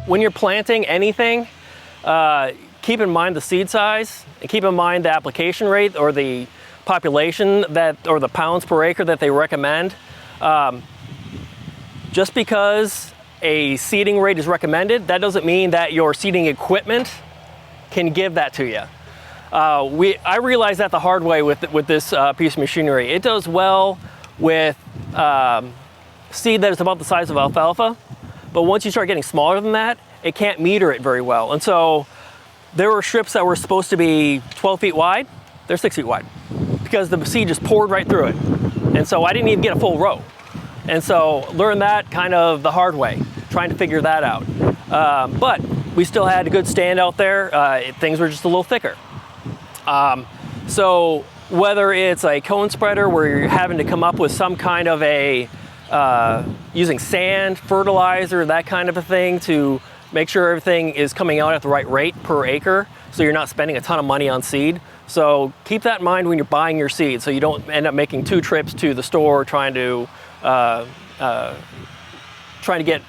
when you're planting anything, keep in mind the seed size, and keep in mind the application rate or the population or the pounds per acre that they recommend. Just because a seeding rate is recommended, that doesn't mean that your seeding equipment can give that to you. I realized that the hard way with this piece of machinery. It does well with seed that is about the size of alfalfa, but once you start getting smaller than that, it can't meter it very well. And so there were strips that were supposed to be 12 feet wide, they're 6 feet wide, because the seed just poured right through it. And so I didn't even get a full row. And so learned that kind of the hard way, trying to figure that out. But we still had a good stand out there. Things were just a little thicker. So whether it's a cone spreader where you're having to come up with some kind of a, using sand, fertilizer, that kind of a thing to make sure everything is coming out at the right rate per acre, so you're not spending a ton of money on seed. So keep that in mind when you're buying your seed, so you don't end up making 2 trips to the store trying to get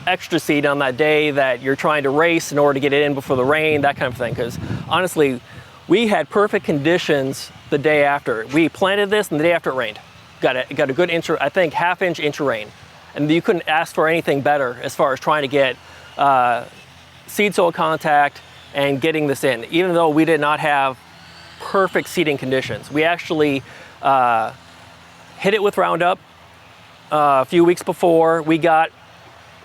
extra seed on that day that you're trying to race in order to get it in before the rain, that kind of thing. Because honestly, we had perfect conditions the day after. We planted this and the day after it rained. Got a good inch, I think half-inch of rain. And you couldn't ask for anything better as far as trying to get seed soil contact and getting this in, even though we did not have perfect seeding conditions. We actually hit it with Roundup a few weeks before. We got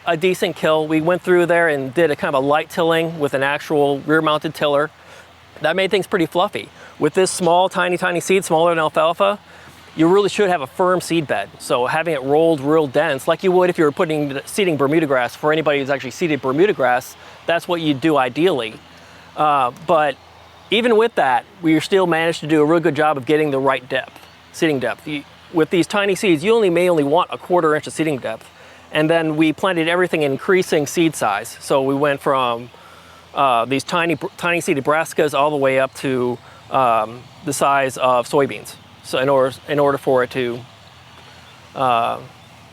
a decent kill. We went through there and did a kind of a light tilling with an actual rear-mounted tiller. That made things pretty fluffy. With this small, tiny seed, smaller than alfalfa, you really should have a firm seed bed. So having it rolled real dense, like you would if you were seeding Bermuda grass. For anybody who's actually seeded Bermuda grass, that's what you'd do ideally. But even with that, we still managed to do a real good job of getting the right depth, seeding depth. With these tiny seeds, you may only want a 1/4 inch of seeding depth. And then we planted everything in increasing seed size. So we went from these tiny seeded brassicas all the way up to the size of soybeans. So in order for it to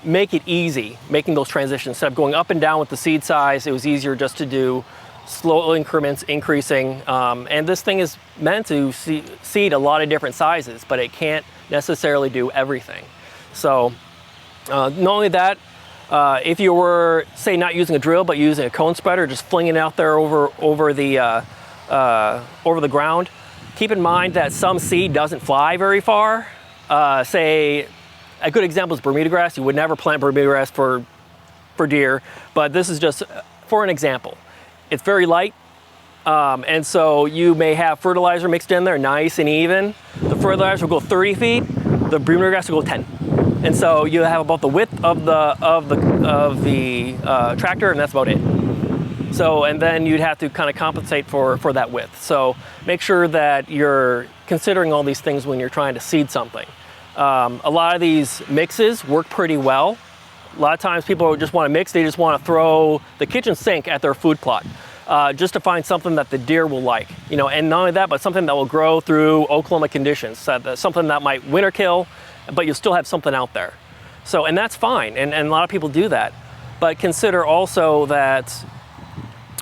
make it easy, making those transitions, instead of going up and down with the seed size, it was easier just to do slow increments, increasing. And this thing is meant to seed a lot of different sizes, but it can't necessarily do everything. So not only that, if you were, say, not using a drill, but using a cone spreader, just flinging it out there over the ground, keep in mind that some seed doesn't fly very far. Say, a good example is Bermuda grass. You would never plant Bermuda grass for deer, but this is just for an example. It's very light, and so you may have fertilizer mixed in there, nice and even. The fertilizer will go 30 feet. The Bermuda grass will go 10. And so you have about the width of the tractor, and that's about it. So, and then you'd have to kind of compensate for that width. So make sure that you're considering all these things when you're trying to seed something. A lot of these mixes work pretty well. A lot of times people just want to mix, they just want to throw the kitchen sink at their food plot. Just to find something that the deer will like, and not only that, but something that will grow through Oklahoma conditions, something that might winter kill, but you'll still have something out there. So, and that's fine, and a lot of people do that. But consider also that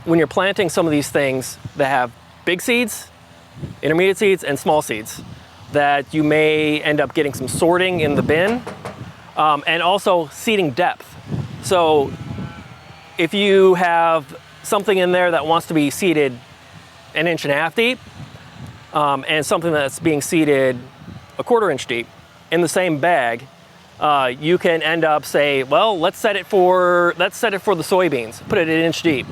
when you're planting some of these things that have big seeds, intermediate seeds, and small seeds, that you may end up getting some sorting in the bin, and also seeding depth. So if you have something in there that wants to be seeded 1.5 inches deep, and something that's being seeded 1/4 inch deep in the same bag, you can end up say, well, let's set it for the soybeans, put it 1 inch deep.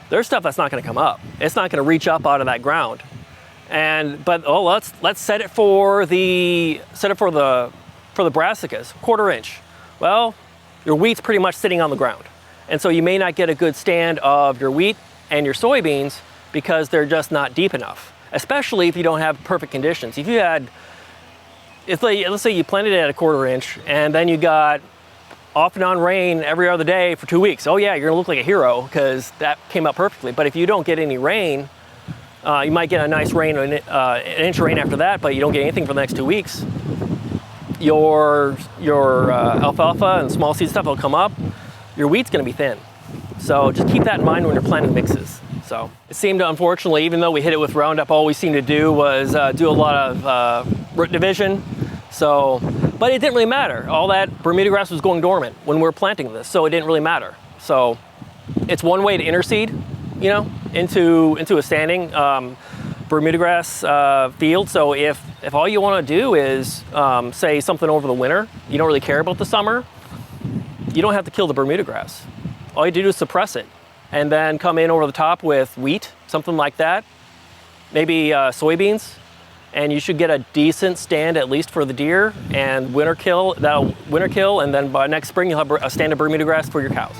There's stuff that's not going to come up. It's not going to reach up out of that ground. But let's set it for the brassicas, 1/4 inch. Well, your wheat's pretty much sitting on the ground. And so you may not get a good stand of your wheat and your soybeans because they're just not deep enough, especially if you don't have perfect conditions. Let's say you planted it at 1/4 inch and then you got off and on rain every other day for 2 weeks. Oh yeah, you're gonna look like a hero because that came out perfectly. But if you don't get any rain, you might get a nice rain, an inch of rain after that, but you don't get anything for the next 2 weeks. Your alfalfa and small seed stuff will come up. Your wheat's going to be thin. So just keep that in mind when you're planting mixes. So it seemed to, unfortunately, even though we hit it with Roundup, all we seemed to do was do a lot of root division. So, but it didn't really matter. All that Bermuda grass was going dormant when we were planting this, so it didn't really matter. So it's one way to interseed, you know, into a standing Bermuda grass field. So if all you want to do is say something over the winter, you don't really care about the summer, you don't have to kill the Bermuda grass. All you do is suppress it and then come in over the top with wheat, something like that, maybe soybeans, and you should get a decent stand at least for the deer, and winter kill, and then by next spring you'll have a stand of Bermuda grass for your cows.